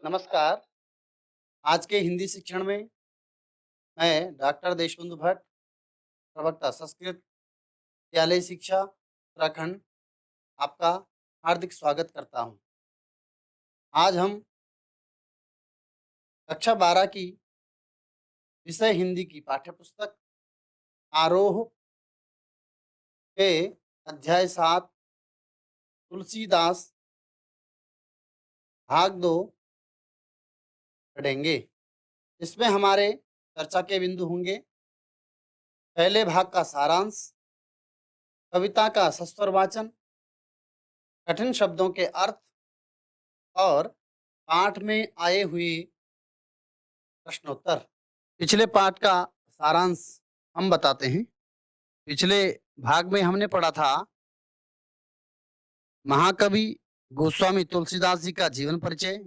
नमस्कार। आज के हिंदी शिक्षण में मैं डॉक्टर देशबंधु भट्ट, प्रवक्ता संस्कृत विद्यालय शिक्षा उत्तराखंड, आपका हार्दिक स्वागत करता हूं। आज हम कक्षा 12 की विषय हिंदी की पाठ्यपुस्तक आरोह के अध्याय 7 तुलसीदास भाग 2 पढ़ेंगे। इसमें हमारे चर्चा के बिंदु होंगे। पहले भाग का सारांश, कविता का सस्वर वाचन, कठिन शब्दों के अर्थ और पाठ में आए हुए प्रश्नोत्तर। पिछले पाठ का सारांश हम बताते हैं। पिछले भाग में हमने पढ़ा था महाकवि गोस्वामी तुलसीदास जी का जीवन परिचय,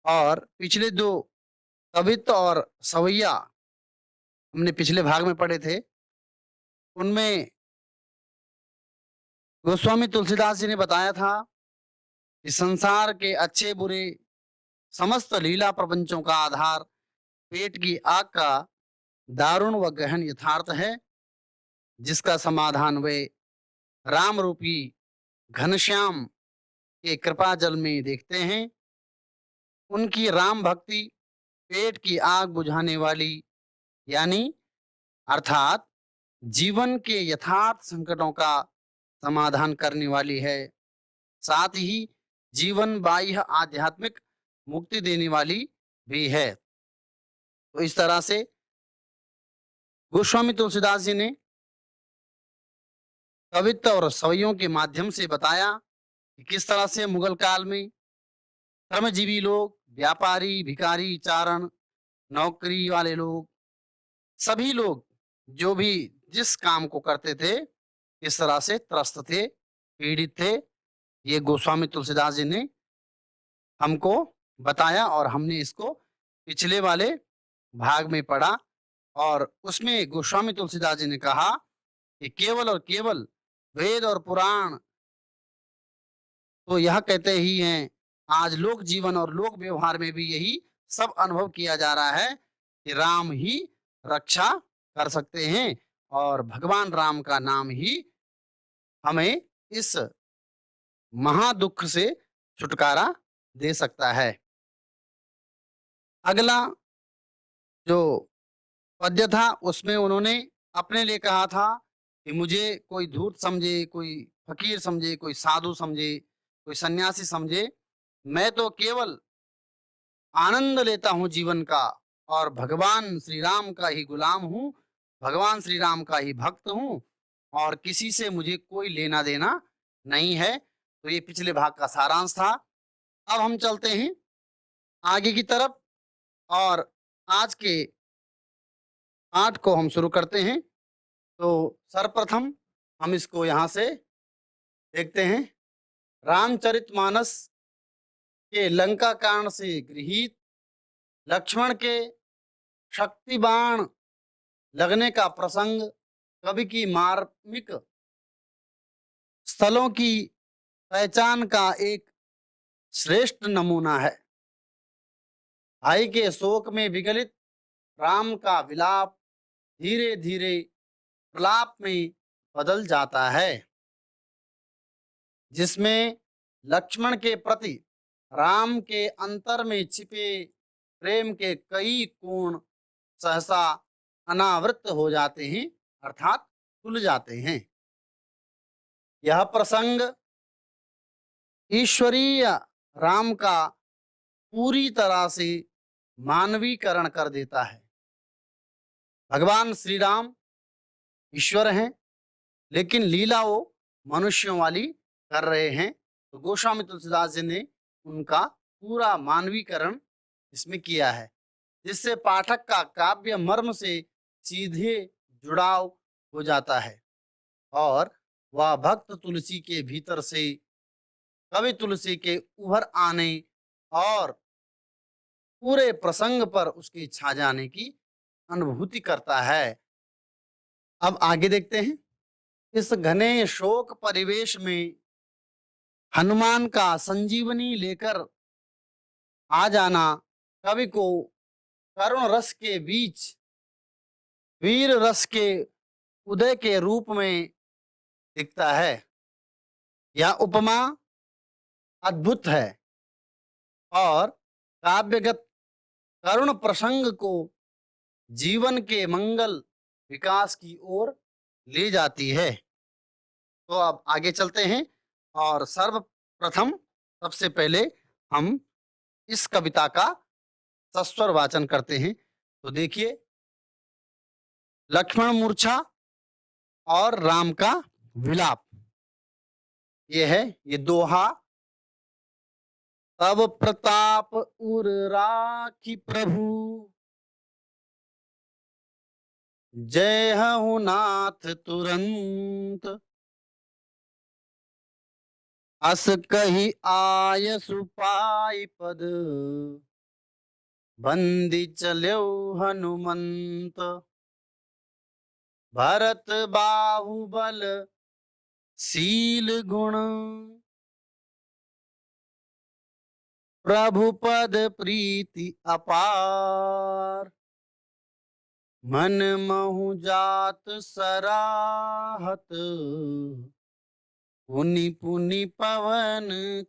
और पिछले दो कवित्त और सवैया हमने पिछले भाग में पढ़े थे। उनमें गोस्वामी तुलसीदास जी ने बताया था कि संसार के अच्छे बुरे समस्त लीला प्रपंचों का आधार पेट की आग का दारुण व गहन यथार्थ है, जिसका समाधान वे राम रूपी घनश्याम के कृपा जल में देखते हैं। उनकी राम भक्ति पेट की आग बुझाने वाली, यानी अर्थात जीवन के यथार्थ संकटों का समाधान करने वाली है, साथ ही जीवन बाह्य आध्यात्मिक मुक्ति देने वाली भी है। तो इस तरह से गोस्वामी तुलसीदास जी ने कवित्त और सवैयों के माध्यम से बताया कि किस तरह से मुगल काल में श्रमजीवी लोग, व्यापारी, भिखारी, चारण, नौकरी वाले लोग, सभी लोग जो भी जिस काम को करते थे, इस तरह से त्रस्त थे, पीड़ित थे। ये गोस्वामी तुलसीदास जी ने हमको बताया और हमने इसको पिछले वाले भाग में पढ़ा। और उसमें गोस्वामी तुलसीदास जी ने कहा कि केवल और केवल वेद और पुराण तो यह कहते ही हैं, आज लोक जीवन और लोक व्यवहार में भी यही सब अनुभव किया जा रहा है कि राम ही रक्षा कर सकते हैं और भगवान राम का नाम ही हमें इस महादुख से छुटकारा दे सकता है। अगला जो पद्य था उसमें उन्होंने अपने लिए कहा था कि मुझे कोई धूर्त समझे, कोई फकीर समझे, कोई साधु समझे, कोई सन्यासी समझे, मैं तो केवल आनंद लेता हूँ जीवन का और भगवान श्री राम का ही गुलाम हूँ, भगवान श्री राम का ही भक्त हूँ और किसी से मुझे कोई लेना देना नहीं है। तो ये पिछले भाग का सारांश था। अब हम चलते हैं आगे की तरफ और आज के पाठ को हम शुरू करते हैं। तो सर्वप्रथम हम इसको यहाँ से देखते हैं। रामचरितमानस के लंका कांड से गृहीत लक्ष्मण के शक्ति बाण लगने का प्रसंग कवि की मार्मिक स्थलों की पहचान का एक श्रेष्ठ नमूना है। भाई के शोक में विगलित राम का विलाप धीरे धीरे प्रलाप में बदल जाता है, जिसमें लक्ष्मण के प्रति राम के अंतर में छिपे प्रेम के कई कोण सहसा अनावृत हो जाते हैं, अर्थात खुल जाते हैं। यह प्रसंग ईश्वरीय राम का पूरी तरह से मानवीकरण कर देता है। भगवान श्री राम ईश्वर हैं, लेकिन लीला वो मनुष्यों वाली कर रहे हैं। तो गोस्वामी तुलसीदास जी ने उनका पूरा मानवीकरण इसमें किया है, जिससे पाठक का काव्य मर्म से सीधे जुड़ाव हो जाता है और वह भक्त तुलसी के भीतर से कवि तुलसी के उभर आने और पूरे प्रसंग पर उसके छा जाने की अनुभूति करता है। अब आगे देखते हैं। इस घने शोक परिवेश में हनुमान का संजीवनी लेकर आ जाना कवि को करुण रस के बीच वीर रस के उदय के रूप में दिखता है। यह उपमा अद्भुत है और काव्यगत करुण प्रसंग को जीवन के मंगल विकास की ओर ले जाती है। तो अब आगे चलते हैं और सर्वप्रथम सबसे पहले हम इस कविता का सस्वर वाचन करते हैं। तो देखिए, लक्ष्मण मूर्छा और राम का विलाप, ये है, ये दोहा। तब प्रताप उर राखी प्रभु, जय हूँ नाथ तुरंत। अस कही आय सुपाई पद, बंदी चल्यो हनुमंत। भरत बाहुबल शील गुण, प्रभु पद प्रीति अपार। मन महु जात सराहत, पुनि पुनि पवन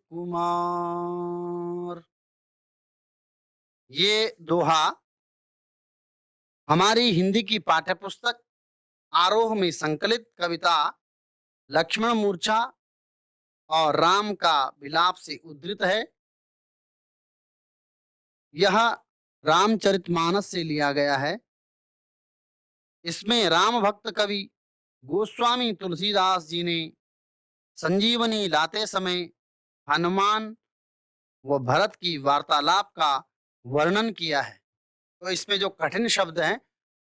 कुमार। ये दोहा हमारी हिंदी की पाठ्य पुस्तक आरोह में संकलित कविता लक्ष्मण मूर्छा और राम का विलाप से उद्धृत है। यह रामचरितमानस से लिया गया है। इसमें राम भक्त कवि गोस्वामी तुलसीदास जी ने संजीवनी लाते समय हनुमान व भरत की वार्तालाप का वर्णन किया है। तो इसमें जो कठिन शब्द हैं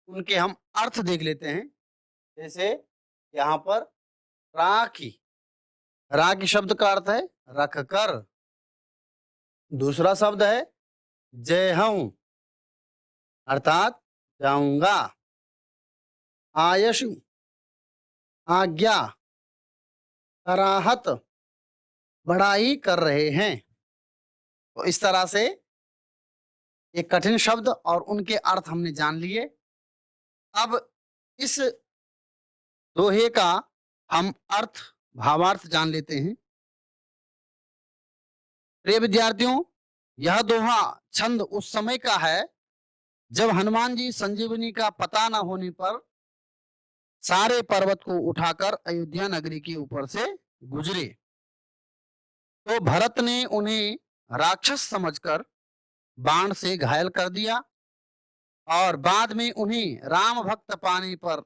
उनके हम अर्थ देख लेते हैं। जैसे यहाँ पर राखी, राखी शब्द का अर्थ है रख कर। दूसरा शब्द है जय हूं, अर्थात जाऊंगा। आयशु, आज्ञा। कराहत, बड़ाई कर रहे हैं। तो इस तरह से ये कठिन शब्द और उनके अर्थ हमने जान लिए। अब इस दोहे का हम अर्थ, भावार्थ जान लेते हैं। प्रिय विद्यार्थियों, यह दोहा छंद उस समय का है जब हनुमान जी संजीवनी का पता न होने पर सारे पर्वत को उठाकर अयोध्या नगरी के ऊपर से गुजरे। तो भरत ने उन्हें राक्षस समझकर बाण से घायल कर दिया और बाद में उन्हें राम भक्त पाने पर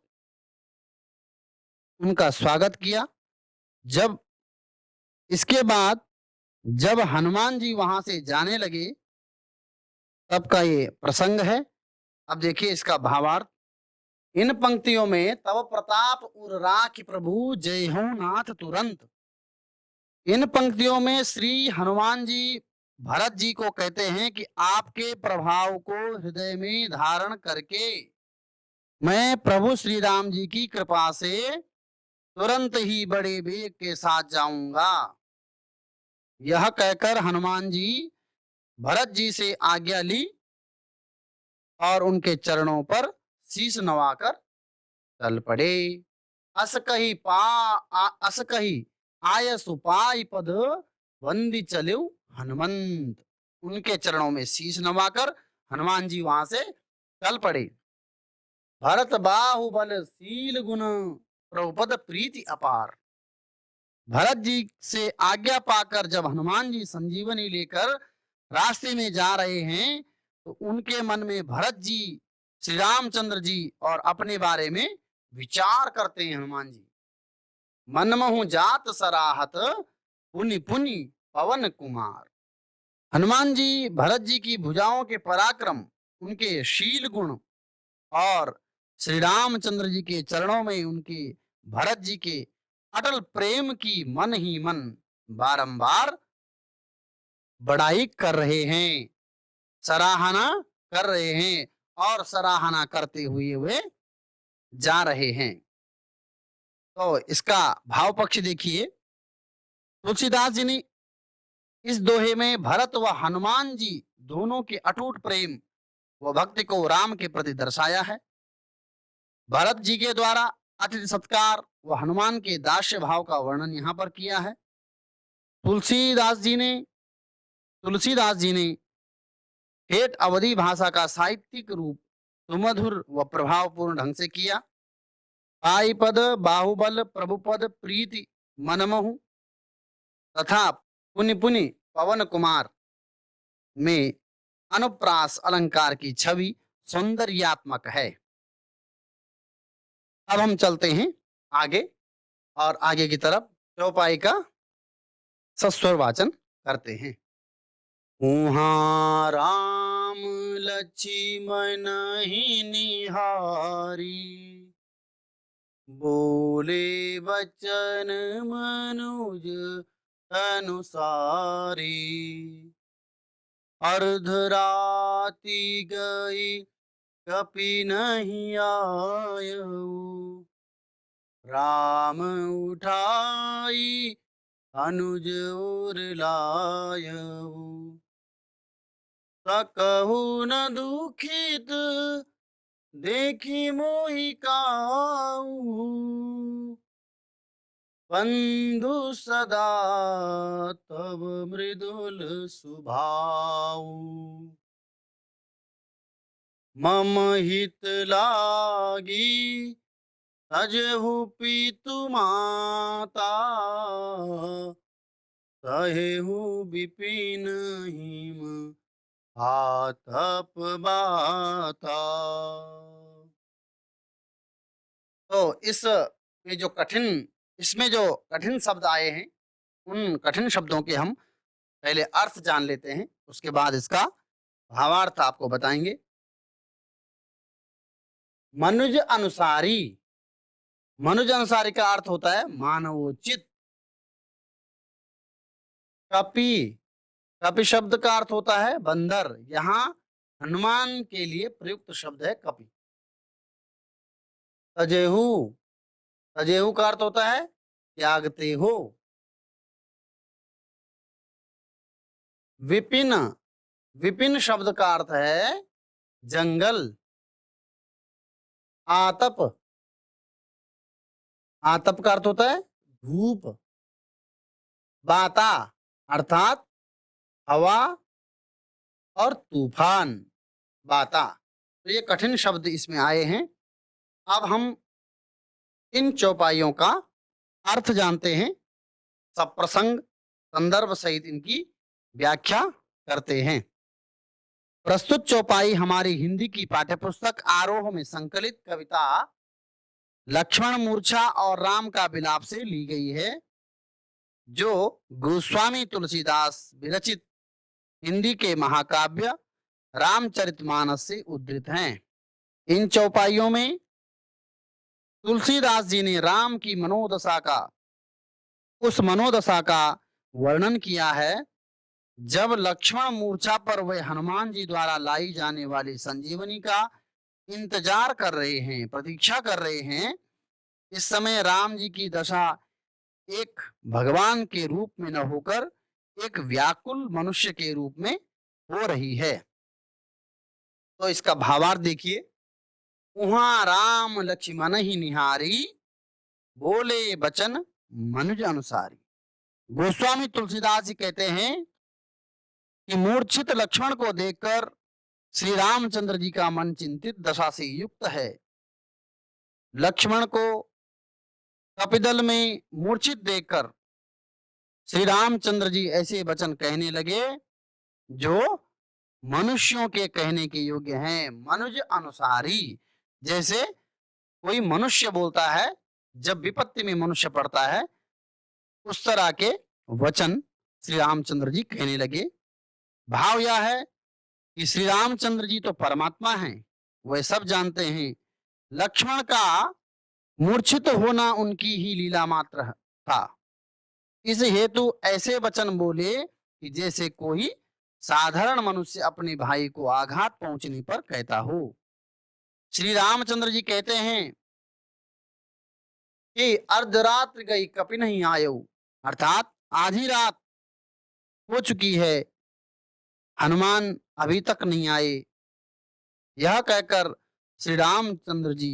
उनका स्वागत किया। जब इसके बाद जब हनुमान जी वहां से जाने लगे तब का ये प्रसंग है। अब देखिए इसका भावार्थ। इन पंक्तियों में तब प्रताप उर राखि प्रभु, जय हो नाथ तुरंत। इन पंक्तियों में श्री हनुमान जी भरत जी को कहते हैं कि आपके प्रभाव को हृदय में धारण करके मैं प्रभु श्री राम जी की कृपा से तुरंत ही बड़े वेग के साथ जाऊंगा। यह कहकर हनुमान जी भरत जी से आज्ञा ली और उनके चरणों पर शीश नवाकर चल पड़े। अस कही आय सुपाई पद, वंदी चले हनुमंत। उनके चरणों में शीश नवाकर हनुमान जी वहां से चल पड़े। भरत बाहुबल शील गुण, प्रभुपद प्रीति अपार। भरत जी से आज्ञा पाकर जब हनुमान जी संजीवनी लेकर रास्ते में जा रहे हैं तो उनके मन में भरत जी, श्री रामचंद्र जी और अपने बारे में विचार करते हैं। हनुमान जी मनमहु जात सराहत, पुनि पुनि पवन कुमार। हनुमान जी भरत जी की भुजाओं के पराक्रम, उनके शील गुण और श्री रामचंद्र जी के चरणों में उनके भरत जी के अटल प्रेम की मन ही मन बारंबार बड़ाई कर रहे हैं, सराहना कर रहे हैं और सराहना करते हुए वे जा रहे हैं। तो इसका भाव पक्ष देखिए। तुलसीदास जी ने इस दोहे में भरत व हनुमान जी दोनों के अटूट प्रेम व भक्ति को राम के प्रति दर्शाया है। भरत जी के द्वारा अतिथि सत्कार व हनुमान के दास्य भाव का वर्णन यहाँ पर किया है। तुलसीदास जी ने तुलसीदास जी ने ठेठ अवधी भाषा का साहित्यिक रूप सुमधुर व प्रभावपूर्ण ढंग से किया। पाई पद बाहुबल प्रभुपद प्रीति मनमहु तथा पुनि पुनि पवन कुमार में अनुप्रास अलंकार की छवि सौंदर्यात्मक है। अब हम चलते हैं आगे और आगे की तरफ चौपाई का सस्वर वाचन करते हैं। उहाँ राम लक्ष्मण ही निहारी, बोले वचन मनुज अनुसारी। अर्धराति गई कपि नहीं आयऊ, राम उठाई अनुज उर लायऊ। सकहु न दुखित देखी मोहि काऊ, बंधु सदा तब मृदुल सुभाऊ। मम हित लागी सजहु पीतु माता, सहेहु विपिन हिम आतप बाता। तो इसमें जो कठिन शब्द आए हैं, उन कठिन शब्दों के हम पहले अर्थ जान लेते हैं, उसके बाद इसका भावार्थ आपको बताएंगे। मनुज अनुसारी, मनुज अनुसारी का अर्थ होता है मानवोचित। कपि, कपि शब्द का अर्थ होता है बंदर। यहाँ हनुमान के लिए प्रयुक्त शब्द है कपि। तजेहु, तजेहु का अर्थ होता है त्यागते हो। विपिन, विपिन शब्द का अर्थ है जंगल। आतप, आतप का अर्थ होता है धूप। बाता अर्थात हवा और तूफान, बाता। तो ये कठिन शब्द इसमें आए हैं। अब हम इन चौपाइयों का अर्थ जानते हैं, सब प्रसंग संदर्भ सहित इनकी व्याख्या करते हैं। प्रस्तुत चौपाई हमारी हिंदी की पाठ्यपुस्तक आरोह में संकलित कविता लक्ष्मण मूर्छा और राम का विलाप से ली गई है, जो गोस्वामी तुलसीदास विरचित हिंदी के महाकाव्य रामचरितमानस से उद्धृत हैं। इन चौपाइयों में तुलसीदास जी ने राम की मनोदशा का, उस मनोदशा का वर्णन किया है जब लक्ष्मण मूर्छा पर वे हनुमान जी द्वारा लाई जाने वाली संजीवनी का इंतजार कर रहे हैं, प्रतीक्षा कर रहे हैं। इस समय राम जी की दशा एक भगवान के रूप में न होकर एक व्याकुल मनुष्य के रूप में हो रही है। तो इसका भावार्थ देखिए। उहाँ राम लक्ष्मण ही निहारी, बोले बचन मनुज अनुसारी। गोस्वामी तुलसीदास जी कहते हैं कि मूर्छित लक्ष्मण को देखकर श्री रामचंद्र जी का मन चिंतित दशा से युक्त है। लक्ष्मण को कपिदल में मूर्छित देखकर श्री रामचंद्र जी ऐसे वचन कहने लगे जो मनुष्यों के कहने के योग्य हैं, मनुज अनुसारी। जैसे कोई मनुष्य बोलता है जब विपत्ति में मनुष्य पड़ता है, उस तरह के वचन श्री रामचंद्र जी कहने लगे। भाव यह है कि श्री रामचंद्र जी तो परमात्मा हैं, वह सब जानते हैं। लक्ष्मण का मूर्छित होना उनकी ही लीला मात्र था। इस हेतु ऐसे वचन बोले कि जैसे कोई साधारण मनुष्य अपने भाई को आघात पहुंचने पर कहता हो। श्री रामचंद्र जी कहते हैं कि अर्धरात्र गई कपि नहीं आयऊ, अर्थात आधी रात हो चुकी है, हनुमान अभी तक नहीं आए। यह कहकर श्री रामचंद्र जी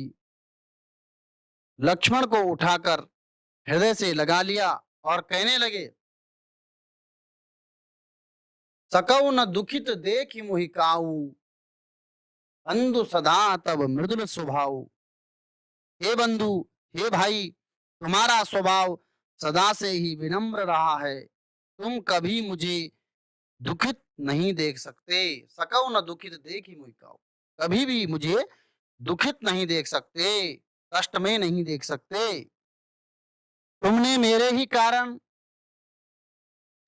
लक्ष्मण को उठाकर हृदय से लगा लिया और कहने लगे, सकौ न दुखित देखि मोहि काऊ, बंधु सदा तब मृदुल स्वभाव। हे बंधु, हे भाई, तुम्हारा स्वभाव सदा से ही विनम्र रहा है। तुम कभी मुझे दुखित नहीं देख सकते। सकौ न दुखित देखि मोहि काऊ, कभी भी मुझे दुखित नहीं देख सकते, कष्ट में नहीं देख सकते। तुमने मेरे ही कारण,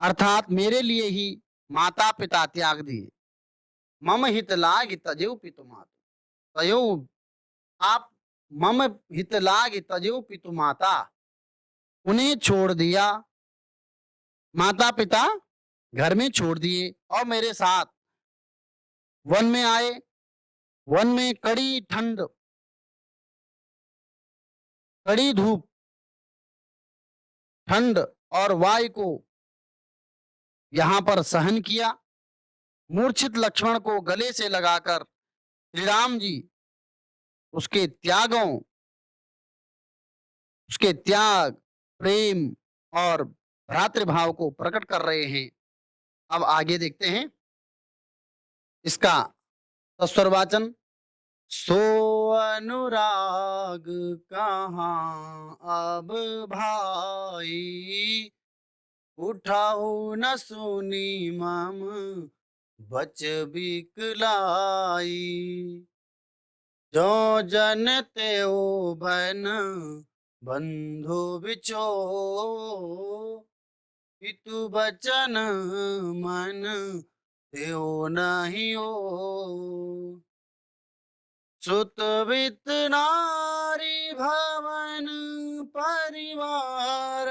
अर्थात मेरे लिए ही माता पिता त्याग दिए। मम हित लाग तजेऊ पितु माता, तयो आप मम हित लाग तजेऊ पितु माता, उन्हें छोड़ दिया, माता पिता घर में छोड़ दिए और मेरे साथ वन में आए। वन में कड़ी ठंड, कड़ी धूप, ठंड और वायु को यहाँ पर सहन किया। मूर्छित लक्ष्मण को गले से लगाकर श्री राम जी उसके त्यागों, उसके त्याग, प्रेम और भ्रातृभाव को प्रकट कर रहे हैं। अब आगे देखते हैं इसका तत्स्वरवाचन। सो अनुराग कहाँ अब भाई, उठाओ न सुनी मम बच बिकलाई। जो जन त्यो बन बंधु बिछो, पितु बचन मन त्यो नहीं हो। सुत वित नारी भवन परिवार,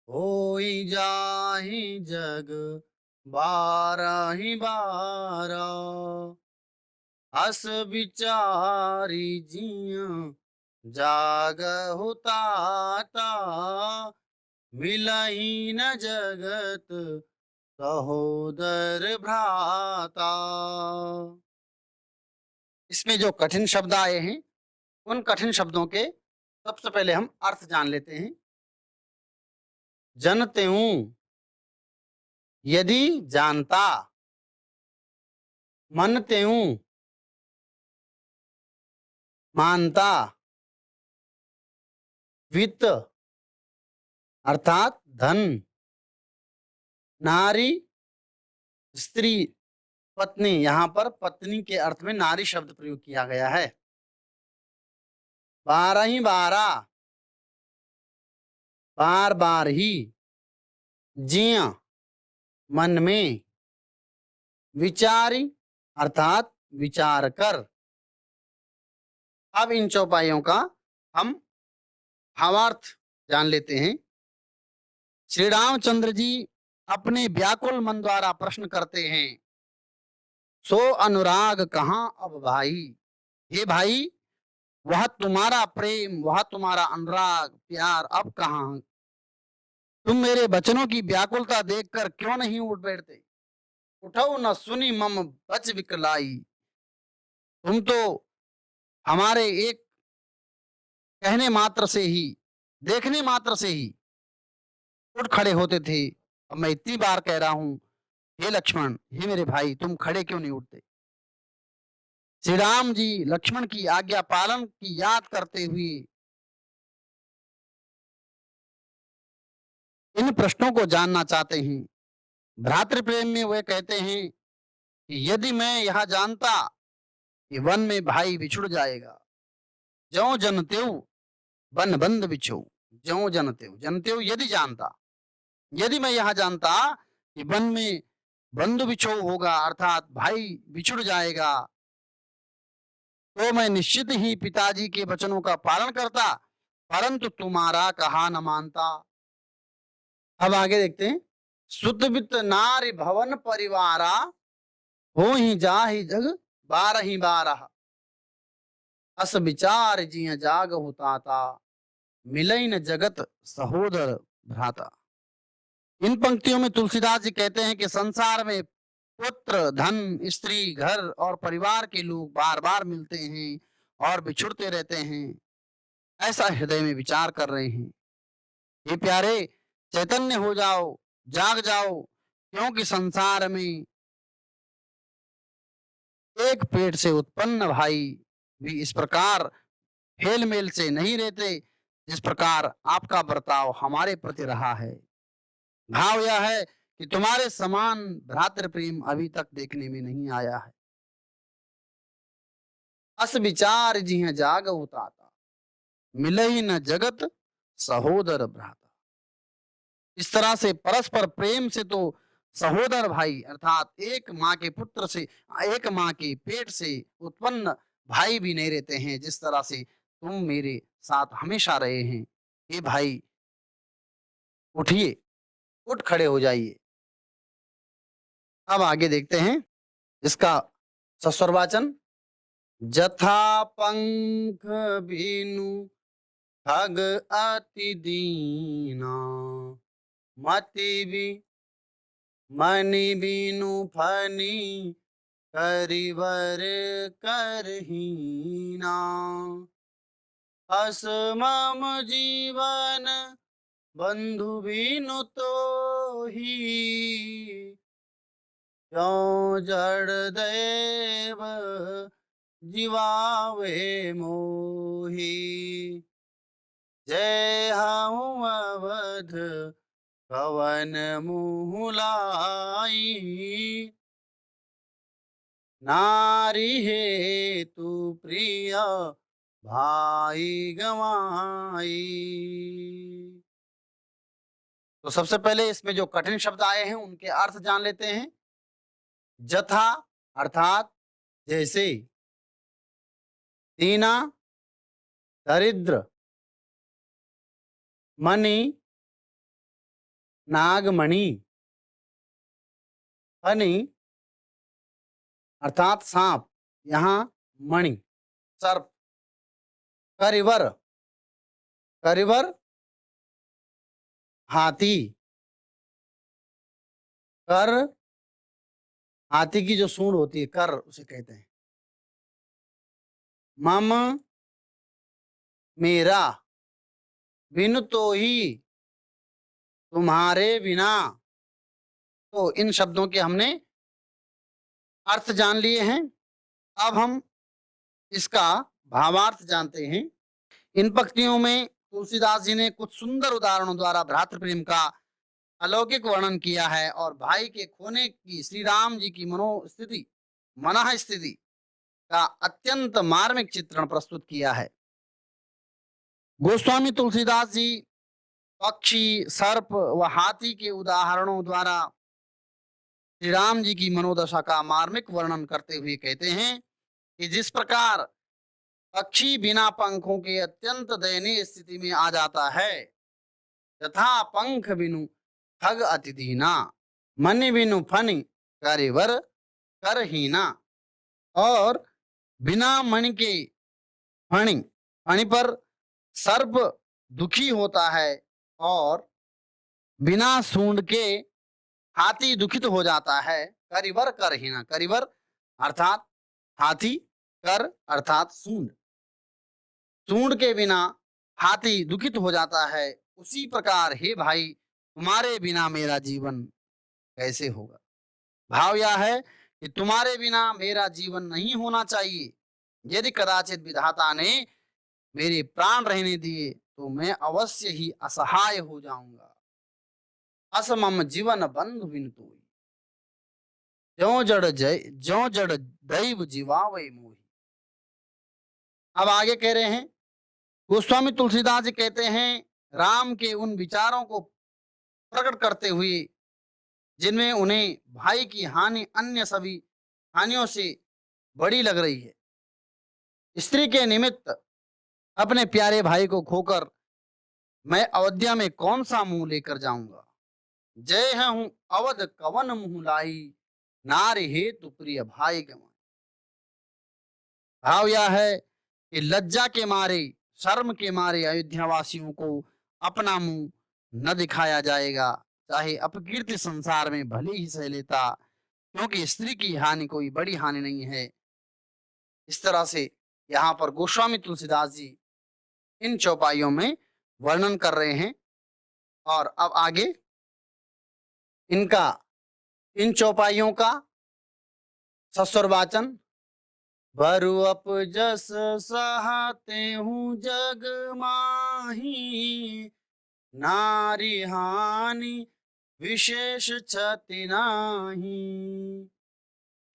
होई जाहि जग बारहि बारा। अस विचारी जिया जाग होता, मिलही न जगत सहोदर भ्राता। इसमें जो कठिन शब्द आए हैं, उन कठिन शब्दों के सबसे पहले हम अर्थ जान लेते हैं। जनते हूं, यदि जानता। मनते हूं, मानता। वित्त अर्थात धन। नारी स्त्री, पत्नी, यहाँ पर पत्नी के अर्थ में नारी शब्द प्रयोग किया गया है। बारह ही बारह, बार बार ही। जिया मन में। विचारी अर्थात विचार कर। अब इन चौपाइयों का हम भावार्थ जान लेते हैं। श्री रामचंद्र जी अपने व्याकुल मन द्वारा प्रश्न करते हैं, सो अनुराग कहाँ अब भाई। हे भाई, वह तुम्हारा प्रेम, वह तुम्हारा अनुराग, प्यार अब कहाँ। तुम मेरे वचनों की व्याकुलता देखकर क्यों नहीं उठ बैठते। उठो न सुनी मम बच विकलाई। तुम तो हमारे एक कहने मात्र से ही, देखने मात्र से ही उठ खड़े होते थे। अब मैं इतनी बार कह रहा हूं, हे लक्ष्मण, हे मेरे भाई, तुम खड़े क्यों नहीं उठते। श्री राम जी लक्ष्मण की आज्ञा पालन की याद करते हुए इन प्रश्नों को जानना चाहते हैं। भ्रातृ प्रेम में वे कहते हैं कि यदि मैं यह जानता कि वन में भाई बिछुड़ जाएगा, ज्यों जनतेऊ बन बंद बिछो। ज्यों जनतेऊ, जनतेऊ यदि जानता, यदि मैं यह जानता कि वन में बंधु बिछो होगा, अर्थात भाई बिछुड़ जाएगा, तो मैं निश्चित ही पिताजी के वचनों का पालन करता, परंतु तुम्हारा कहा न मानता। अब आगे देखते हैं। सुत वित नारी भवन परिवारा, हो ही जा ही जग बारह ही बारह। अस विचार जिया जाग होता था, मिलई न जगत सहोदर भ्राता। इन पंक्तियों में तुलसीदास जी कहते हैं कि संसार में पुत्र, धन, स्त्री, घर और परिवार के लोग बार-बार मिलते हैं और बिछुड़ते रहते हैं। ऐसा हृदय में विचार कर रहे हैं। हे प्यारे, चैतन्य हो जाओ, जाग जाओ, क्योंकि संसार में एक पेट से उत्पन्न भाई भी इस प्रकार हेल-मेल से नहीं रहते, जिस प्रकार आपका बर्ताव हमारे प्रति रहा है। भाव यह है कि तुम्हारे समान भ्रातृ प्रेम अभी तक देखने में नहीं आया है। अस विचार जिह जागहु ताता, मिलहि न जगत सहोदर भ्राता। इस तरह से परस्पर प्रेम से तो सहोदर भाई अर्थात एक माँ के पुत्र से, एक माँ के पेट से उत्पन्न भाई भी नहीं रहते हैं, जिस तरह से तुम मेरे साथ हमेशा रहे हैं। ये भाई उठिए, उठ खड़े हो जाइए। अब आगे देखते हैं इसका सस्वर वाचन। जथा पंख बीनु खग अति दीना, मति भी मनि बीनु फनी करिवर करहीना। अस मम जीवन बंधु बीनु तो ही, क्यों जड़ देव जीवावे मोही। जय हूँ अवध कवन मुँह लाई, नारी है तू प्रिय भाई गवाई। तो सबसे पहले इसमें जो कठिन शब्द आए हैं उनके अर्थ जान लेते हैं। जथा अर्थात जैसे, दीना दरिद्र, मणि नागमणि, फनी अर्थात सांप, यहाँ मणि सर्प, करिवर करिवर हाथी, कर हाथी की जो सूंड होती है कर उसे कहते हैं। मम मेरा, बिन तो ही तुम्हारे बिना। तो इन शब्दों के हमने अर्थ जान लिए हैं। अब हम इसका भावार्थ जानते हैं। इन पंक्तियों में तुलसीदास जी ने कुछ सुंदर उदाहरणों द्वारा भ्रातृ प्रेम का अलौकिक वर्णन किया है और भाई के खोने की श्री राम जी की मनोस्थिति मनः स्थिति का अत्यंत मार्मिक चित्रण प्रस्तुत किया है। गोस्वामी तुलसीदास जी पक्षी, सर्प व हाथी के उदाहरणों द्वारा श्री राम जी की मनोदशा का मार्मिक वर्णन करते हुए कहते हैं कि जिस प्रकार पक्षी बिना पंखों के अत्यंत दयनीय स्थिति में आ जाता है, तथा पंख बिनु खग अति दीना, मनि बिनु फनि करिवर करहीना। और बिना मणि के फणि फणि पर सर्प दुखी होता है और बिना सूंड के हाथी दुखित हो जाता है। करिवर करहीना, करिवर अर्थात हाथी, कर अर्थात सूंड, सूंड के बिना हाथी दुखित हो जाता है। उसी प्रकार हे भाई, तुम्हारे बिना मेरा जीवन कैसे होगा। भाव यह है कि तुम्हारे बिना मेरा जीवन नहीं होना चाहिए। यदि कदाचित विधाता ने मेरे प्राण रहने दिए तो मैं अवश्य ही असहाय हो जाऊंगा। असमम जीवन बंधु बिन तोई, ज्यों जड़ दैव जीवावे मोही। अब आगे कह रहे हैं, गोस्वामी तुलसीदास जी कहते हैं राम के उन विचारों को प्रकट करते हुए जिनमें उन्हें भाई की हानि अन्य सभी हानियों से बड़ी लग रही है। स्त्री के निमित्त अपने प्यारे भाई को खोकर मैं अयोध्या में कौन सा मुंह लेकर जाऊंगा। जय हूं अवध कवन मुंह लाई, नारी हे तु प्रिय भाई गवाई। भाव यह है कि लज्जा के मारे, शर्म के मारे अयोध्या वासियों को अपना मुंह न दिखाया जाएगा। चाहे अपकीर्ति संसार में भले ही सह लेता, क्योंकि स्त्री की हानि कोई बड़ी हानि नहीं है। इस तरह से यहाँ पर गोस्वामी तुलसीदास जी इन चौपाइयों में वर्णन कर रहे हैं। और अब आगे इनका इन चौपाइयों का सस्वर वाचन। बरु अपजस सहते हूँ जग माही, नारी हानि विशेष क्षति नाही।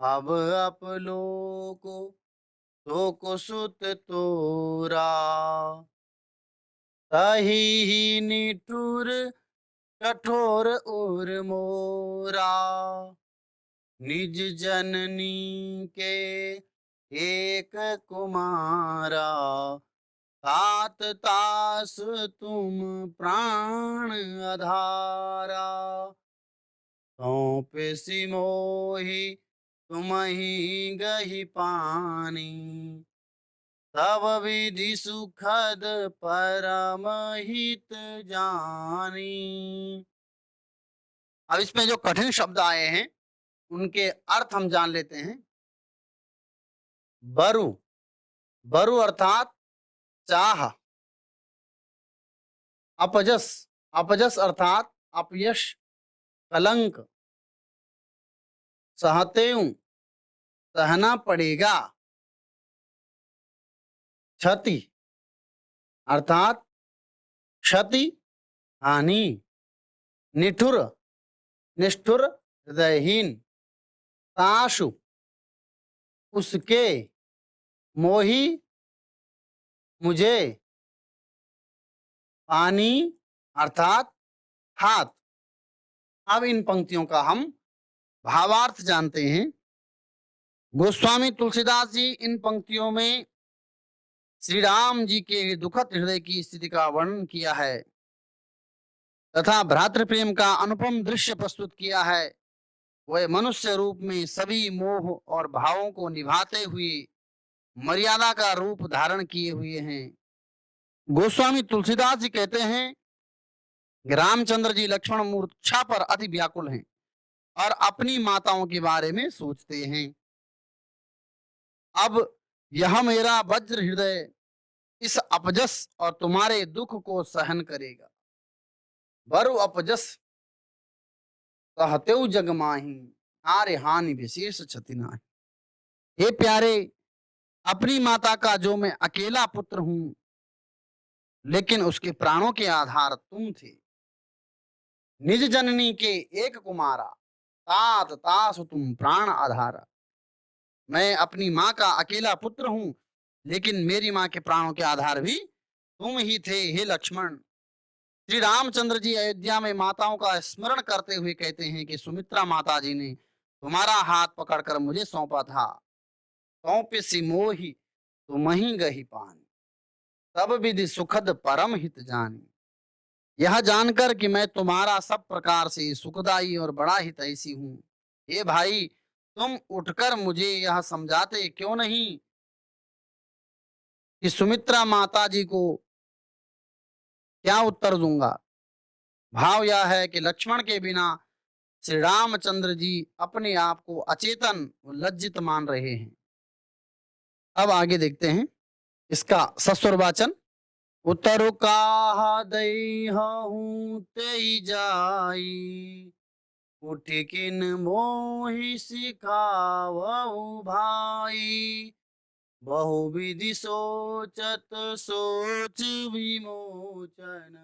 अब अप लोको तो को सुत तोरा, तही ही निठुर कठोर उर मोरा। निज जननी के एक कुमारा, तात तास तुम प्राण आधारा। सौंप सिमोहि तुमहि गहि पानी, तब विधि सुखद परम हित जानी। अब इसमें जो कठिन शब्द आए हैं उनके अर्थ हम जान लेते हैं। बरु, बरु अर्थात चाह। अपजस, अपजस अर्थात अपयश, कलंक। सहते हूं, सहना पड़ेगा। क्षति अर्थात क्षति, हानि। निठुर, निष्ठुर, हृदयहीन। ताशु, उसके। मोही, मुझे। पानी अर्थात हाथ। अब इन पंक्तियों का हम भावार्थ जानते हैं। गोस्वामी तुलसीदास जी इन पंक्तियों में श्री राम जी के दुखद हृदय की स्थिति का वर्णन किया है तथा भ्रातृ प्रेम का अनुपम दृश्य प्रस्तुत किया है। वह मनुष्य रूप में सभी मोह और भावों को निभाते हुए मर्यादा का रूप धारण किए हुए हैं। गोस्वामी तुलसीदास जी कहते हैं कि रामचंद्र जी लक्ष्मण मूर्छा पर अति व्याकुल हैं और अपनी माताओं के बारे में सोचते हैं। अब यह मेरा वज्र हृदय इस अपजस और तुम्हारे दुख को सहन करेगा। बरु अपजस कहते जग माही, नारे हानि विशेष क्षति नाही। हे प्यारे, अपनी माता का जो मैं अकेला पुत्र हूं, लेकिन उसके प्राणों के आधार तुम थे। निज जननी के एक कुमारा, तात तास तुम प्राण आधारा। मैं अपनी माँ का अकेला पुत्र हूं, लेकिन मेरी माँ के प्राणों के आधार भी तुम ही थे। हे लक्ष्मण, श्री रामचंद्र जी अयोध्या में माताओं का स्मरण करते हुए कहते हैं कि सुमित्रा माता जी ने तुम्हारा हाथ पकड़कर मुझे सौंपा था। सौंपे सी मोही तुमहि गहि पानी, तब विधि सुखद परम हित जानी। यह जानकर कि मैं तुम्हारा सब प्रकार से सुखदाई और बड़ा हितैषी हूँ, हे भाई, तुम उठकर मुझे यह समझाते क्यों नहीं कि सुमित्रा माता जी को क्या उत्तर दूंगा। भाव यह है कि लक्ष्मण के बिना श्री रामचंद्र जी अपने आप को अचेतन और लज्जित मान रहे हैं। अब आगे देखते हैं इसका सस्वर वाचन। उतर काहा दई हूँ तेई जाई, उठ किन मोहि सिखावहु भाई। बहुविधि सोचत सोच विमोचन,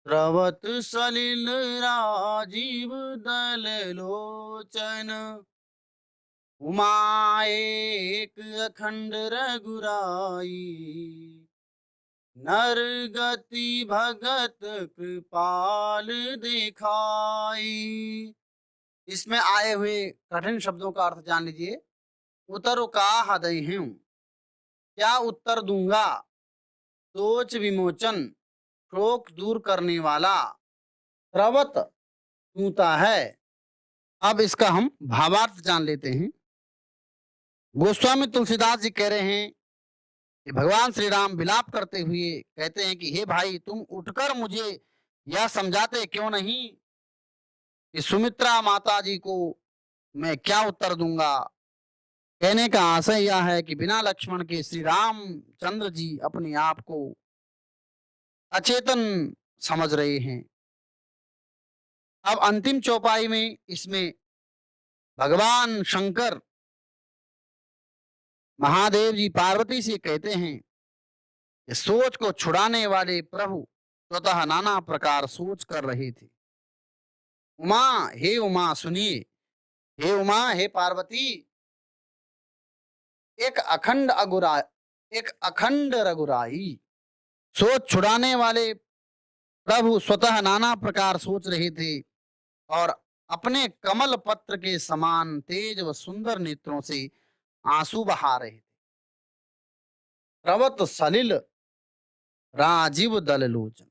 स्रवत सलिल राजीव दल लोचन। उमा एक अखंड रघुराई, नर गति भगत कृपाल दिखाई। इसमें आए हुए कठिन शब्दों का अर्थ जान लीजिए। उतर का हृदय हूं, क्या उत्तर दूंगा। सोच विमोचन, शोक दूर करने वाला। स्रवत, सूता है। अब इसका हम भावार्थ जान लेते हैं। गोस्वामी तुलसीदास जी कह रहे हैं कि भगवान श्री राम विलाप करते हुए कहते हैं कि हे भाई, तुम उठकर मुझे यह समझाते क्यों नहीं कि सुमित्रा माता जी को मैं क्या उत्तर दूंगा। कहने का आशय यह है कि बिना लक्ष्मण के श्री रामचंद्र जी अपने आप को अचेतन समझ रहे हैं। अब अंतिम चौपाई में इसमें भगवान शंकर महादेव जी पार्वती से कहते हैं कि सोच को छुड़ाने वाले प्रभु स्वतः नाना प्रकार सोच कर रहे थे। उमा, हे उमा सुनिए, हे उमा, हे पार्वती, एक अखंड अगुरा एक अखंड रघुराई। सोच छुड़ाने वाले प्रभु स्वतः नाना प्रकार सोच रहे थे और अपने कमल पत्र के समान तेज व सुंदर नेत्रों से आंसू बहा रहे थे। प्रवत सलिल राजीव दल लोचन।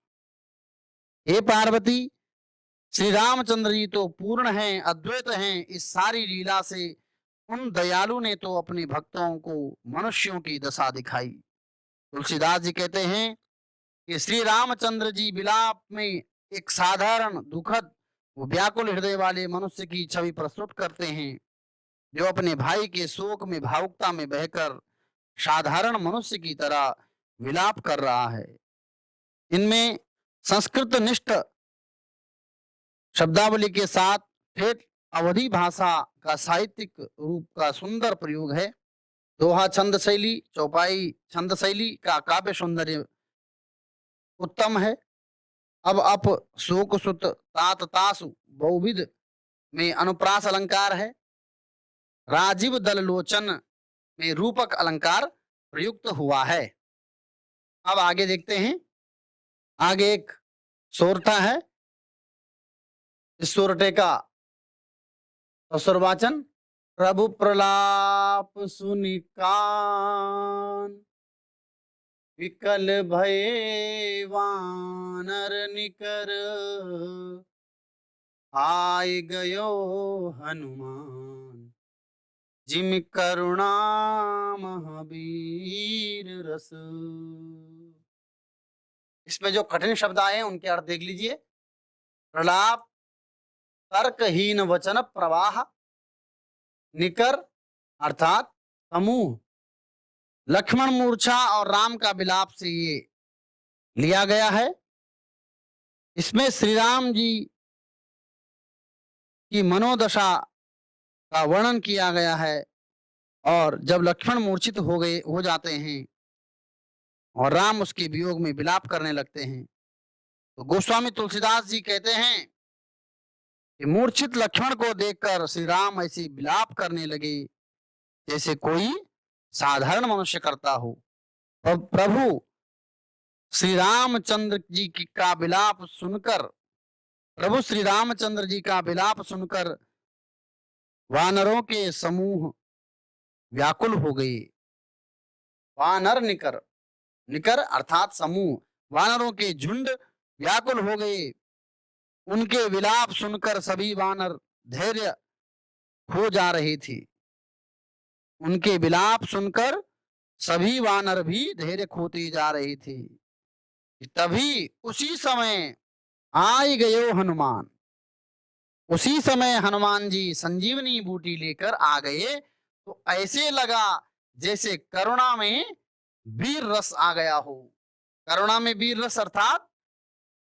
हे पार्वती, श्री रामचंद्र जी तो पूर्ण हैं, अद्वैत हैं। इस सारी लीला से उन दयालु ने तो अपने भक्तों को मनुष्यों की दशा दिखाई। तुलसीदास जी कहते हैं कि श्री रामचंद्र जी विलाप में एक साधारण दुखद वो व्याकुल हृदय वाले मनुष्य की छवि प्रस्तुत करते हैं, जो अपने भाई के शोक में भावुकता में बहकर साधारण मनुष्य की तरह विलाप कर रहा है। इनमें संस्कृत निष्ठ शब्दावली के साथ ठेठ अवधि भाषा का साहित्यिक रूप का सुंदर प्रयोग है। दोहा छंद शैली, चौपाई छंद शैली का काव्य सौंदर्य उत्तम है। अब अप शोक सुत तात तासु बहुविध में अनुप्रास अलंकार है। राजीव दल लोचन में रूपक अलंकार प्रयुक्त हुआ है। अब आगे देखते हैं। आगे एक सोरठा है। इस सोरठे का असुरवाचन। प्रभु प्रलाप सुनि कान, विकल भये वानर निकर, आय गयो हनुमान, जिम करुणा महावीर रस। इसमें जो कठिन शब्द आए हैं उनके अर्थ देख लीजिए। प्रलाप तर्कहीन वचन प्रवाह, निकर अर्थात समूह, लक्ष्मण मूर्छा और राम का विलाप से ये लिया गया है। इसमें श्री राम जी की मनोदशा का वर्णन किया गया है और जब लक्ष्मण मूर्छित हो जाते हैं और राम उसके वियोग में विलाप करने लगते हैं, तो गोस्वामी तुलसीदास जी कहते हैं कि मूर्छित लक्ष्मण को देखकर श्री राम ऐसे विलाप करने लगे जैसे कोई साधारण मनुष्य करता हो। प्रभु श्री रामचंद्र जी का विलाप सुनकर प्रभु श्री रामचंद्र जी का विलाप सुनकर वानरों के समूह व्याकुल हो गए। वानर निकर, निकर अर्थात समूह, वानरों के झुंड व्याकुल हो गए। उनके विलाप सुनकर सभी वानर धैर्य खो जा रहे थे। उनके विलाप सुनकर सभी वानर भी धैर्य खोते जा रहे थे। तभी उसी समय आय गयो हनुमान। उसी समय हनुमान जी संजीवनी बूटी लेकर आ गए। तो ऐसे लगा जैसे करुणा में वीर रस आ गया हो। करुणा में वीर रस अर्थात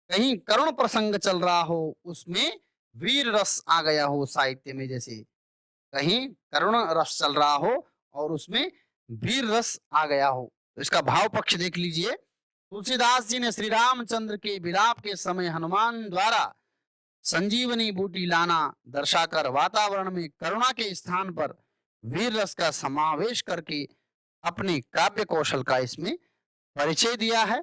कहीं करुण प्रसंग चल रहा हो, उसमें वीर रस आ गया हो। साहित्य में जैसे कहीं करुण रस चल रहा हो और उसमें वीर रस आ गया हो। तो इसका भाव पक्ष देख लीजिए। तुलसीदास जी ने श्री रामचंद्र के विलाप के समय हनुमान द्वारा संजीवनी बूटी लाना दर्शाकर वातावरण में करुणा के स्थान पर वीर रस का समावेश करके अपने काव्य कौशल का इसमें परिचय दिया है।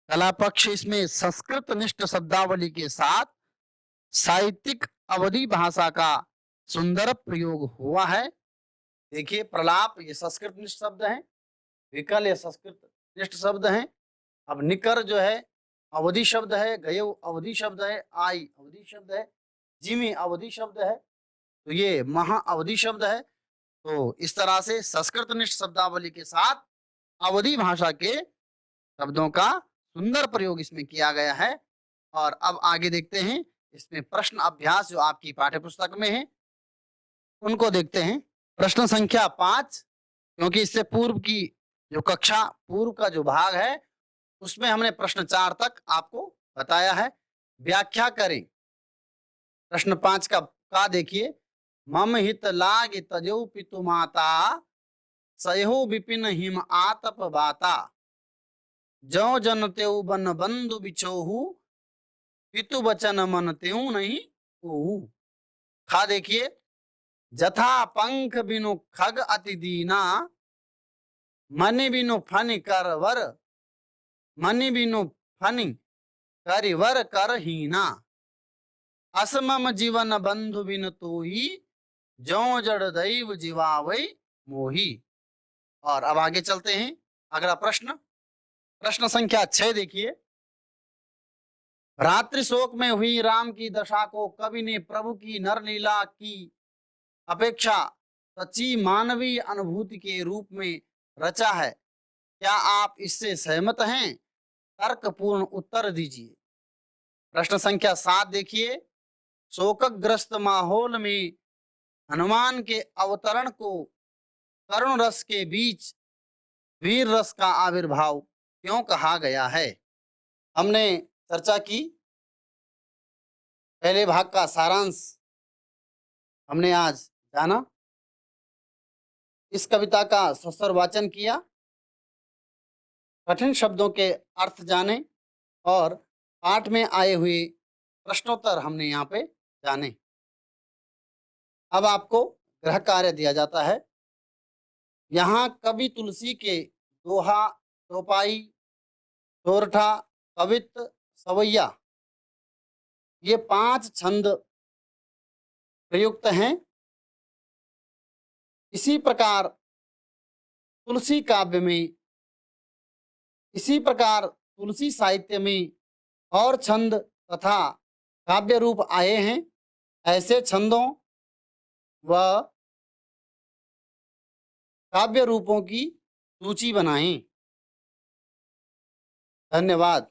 कला पक्ष इसमें संस्कृत निष्ठ शब्दावली के साथ साहित्यिक अवधि भाषा का सुंदर प्रयोग हुआ है। देखिए, प्रलाप ये संस्कृत निष्ठ शब्द है, विकल ये संस्कृत निष्ठ शब्द है। अब निकर जो है अवधि शब्द है, गयो अवधि शब्द है, आई अवधि शब्द है, जिमी अवधि शब्द है, तो ये महा अवधि शब्द है। तो इस तरह से संस्कृत निष्ठ शब्दावली के साथ अवधि भाषा के शब्दों का सुंदर प्रयोग इसमें किया गया है। और अब आगे देखते हैं इसमें प्रश्न अभ्यास जो आपकी पाठ्य पुस्तक में है उनको देखते हैं। प्रश्न संख्या 5, क्योंकि इससे पूर्व की जो कक्षा पूर्व का जो भाग है उसमें हमने प्रश्न 4 तक आपको बताया है। व्याख्या करें। प्रश्न 5 का देखिए, मम हित लाग तजौ पितु माता सयहु विपिन हिम आतप बाता जौ जन तेऊ बन बंधु बिछोहू पितु बचन मन त्यों नहीं कोहू। खा देखिए, जथा पंख बिनु खग अति दीना मनि बिनु फनि कर वर मनि बिनु फनि करिवर कर हीना असमम जीवन बंधु बिन तोही जो जड़ दैव जीवावै मोही। और अब आगे चलते हैं अगला प्रश्न। प्रश्न संख्या 6 देखिए, रात्रि शोक में हुई राम की दशा को कवि ने प्रभु की नरलीला की अपेक्षा सच्ची मानवीय अनुभूति के रूप में रचा है। क्या आप इससे सहमत हैं? तर्कपूर्ण उत्तर दीजिए। प्रश्न संख्या 7 देखिए, शोकग्रस्त माहौल में हनुमान के अवतरण को करुण रस के बीच वीर रस का आविर्भाव क्यों कहा गया है? हमने चर्चा की, पहले भाग का सारांश हमने आज जाना, इस कविता का सस्वर वाचन किया, कठिन शब्दों के अर्थ जाने और पाठ में आए हुए प्रश्नोत्तर हमने यहाँ पे जाने। अब आपको गृह कार्य दिया जाता है। यहाँ कवि तुलसी के दोहा, चौपाई, सोरठा, कवित्त, सवैया ये 5 छंद प्रयुक्त हैं। इसी प्रकार तुलसी काव्य में, इसी प्रकार तुलसी साहित्य में और छंद तथा काव्य रूप आए हैं। ऐसे छंदों व काव्य रूपों की सूची बनाएं। धन्यवाद।